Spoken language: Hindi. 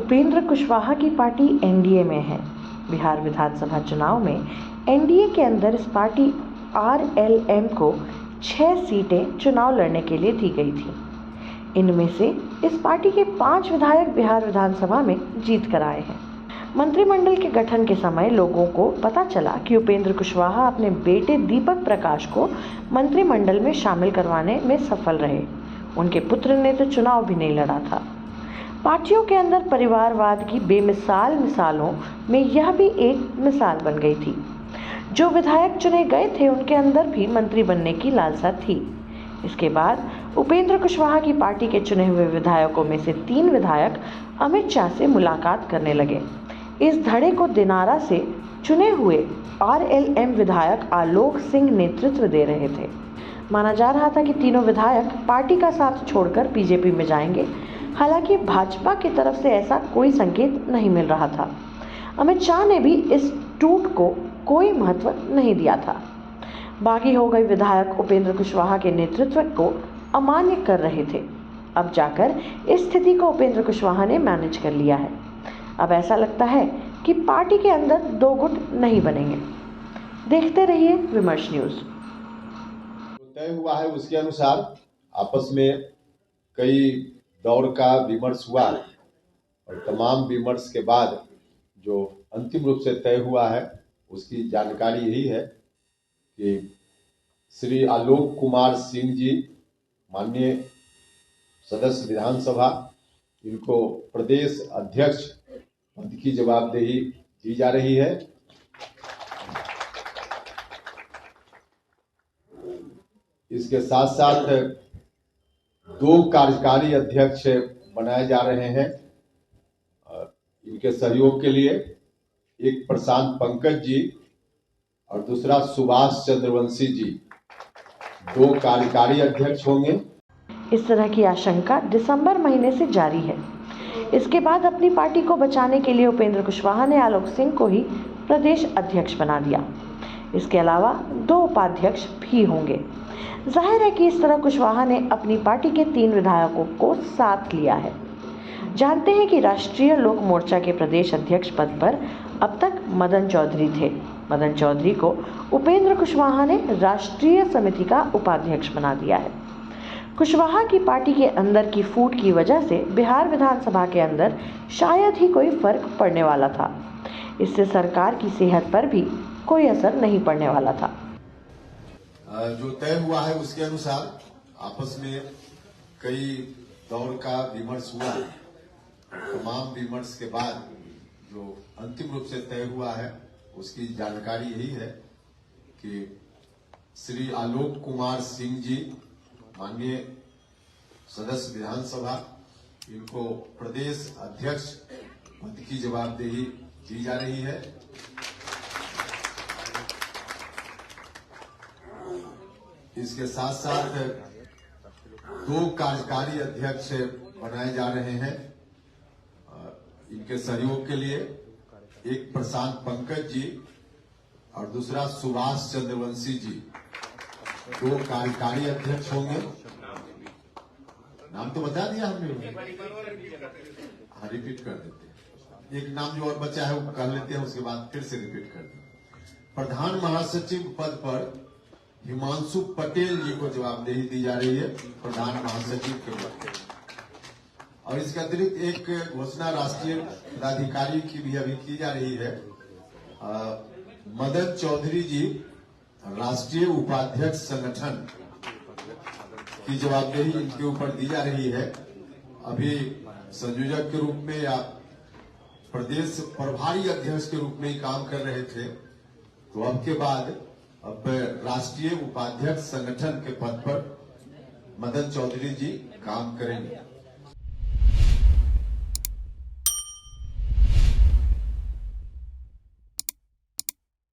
उपेंद्र कुशवाहा की पार्टी एनडीए में है। बिहार विधानसभा चुनाव में एनडीए के अंदर इस पार्टी आरएलएम को 6 सीटें चुनाव लड़ने के लिए दी गई थी। इनमें से इस पार्टी के 5 विधायक बिहार विधानसभा में जीत कर आए हैं। मंत्रिमंडल के गठन के समय लोगों को पता चला कि उपेंद्र कुशवाहा अपने बेटे दीपक प्रकाश को मंत्रिमंडल में शामिल करवाने में सफल रहे। उनके पुत्र ने तो चुनाव भी नहीं लड़ा था। पार्टियों के अंदर परिवारवाद की बेमिसाल मिसालों में यह भी एक मिसाल बन गई थी। जो विधायक चुने गए थे उनके अंदर भी मंत्री बनने की लालसा थी। इसके बाद उपेंद्र कुशवाहा की पार्टी के चुने हुए विधायकों में से 3 विधायक अमित शाह से मुलाकात करने लगे। इस धड़े को दिनारा से चुने हुए आरएलएम विधायक आलोक सिंह नेतृत्व दे रहे थे। माना जा रहा था कि तीनों विधायक पार्टी का साथ छोड़कर बीजेपी में जाएंगे। हालांकि भाजपा की तरफ से ऐसा कोई संकेत नहीं मिल रहा था। अमित शाह ने भी इस टूट को कोई महत्व नहीं दिया था। बागी हो गए विधायक उपेंद्र कुशवाहा के नेतृत्व को अमान्य कर रहे थे। अब जाकर इस स्थिति को उपेंद्र कुशवाहा ने मैनेज कर लिया है। अब ऐसा लगता है कि पार्टी के अंदर 2 गुट नहीं बनेंगे। देखते रहिए विमर्श न्यूज। तय हुआ है उसके अनुसार आपस में कई दौर का विमर्श हुआ और तमाम विमर्श के बाद जो अंतिम रूप से तय हुआ है उसकी जानकारी यही है कि श्री आलोक कुमार सिंह जी माननीय सदस्य विधानसभा, इनको प्रदेश अध्यक्ष पद की जवाबदेही दी जा रही है। इसके साथ साथ 2 कार्यकारी अध्यक्ष बनाए जा रहे हैं। इनके सहयोग के लिए एक प्रशांत पंकज जी और दूसरा सुभाष चंद्रवंशी जी 2 कार्यकारी अध्यक्ष होंगे। इस तरह की आशंका दिसंबर महीने से जारी है। इसके बाद अपनी पार्टी को बचाने के लिए उपेंद्र कुशवाहा ने आलोक सिंह को ही प्रदेश अध्यक्ष बना दिया। इसके अलावा 2 उपाध्यक्ष भी होंगे। जाहिर है कि इस तरह कुशवाहा ने अपनी पार्टी के 3 विधायकों को साथ लिया है। जानते हैं कि राष्ट्रीय लोक मोर्चा के प्रदेश अध्यक्ष पद पर अब तक मदन चौधरी थे। मदन चौधरी को उपेंद्र कुशवाहा ने राष्ट्रीय समिति का उपाध्यक्ष बना दिया है। कुशवाहा की पार्टी के अंदर की फूट की वजह से बिहार विधानसभा के अंदर शायद ही कोई फर्क पड़ने वाला था। इससे सरकार की सेहत पर भी कोई असर नहीं पड़ने वाला था। जो तय हुआ है उसके अनुसार आपस में कई दौर का विमर्श हुआ। तमाम विमर्श के बाद जो अंतिम रूप से तय हुआ है उसकी जानकारी यही है कि श्री आलोक कुमार सिंह जी माननीय सदस्य विधानसभा, इनको प्रदेश अध्यक्ष पद की जवाबदेही दी जा रही है। इसके साथ साथ 2 कार्यकारी अध्यक्ष बनाए जा रहे हैं। इनके सहयोग के लिए एक प्रशांत पंकज जी और दूसरा सुभाष चंद्रवंशी जी 2 कार्यकारी अध्यक्ष होंगे। नाम तो बता दिया हमने, हाँ रिपीट कर देते हैं। एक नाम जो और बचा है वो कर लेते हैं, उसके बाद फिर से रिपीट कर देते हैं। प्रधान महासचिव पद पर हिमांशु पटेल जी को जवाबदेही दी जा रही है, प्रधान महासचिव के पद पर। और इसके अतिरिक्त एक घोषणा राष्ट्रीय पदाधिकारी की भी अभी की जा रही है। मदन चौधरी जी राष्ट्रीय उपाध्यक्ष संगठन की जवाबदेही इनके ऊपर दी जा रही है। अभी संयोजक के रूप में या प्रदेश प्रभारी अध्यक्ष के रूप में ही काम कर रहे थे, तो अब के बाद अब राष्ट्रीय उपाध्यक्ष संगठन के पद पर मदन चौधरी जी काम करेंगे।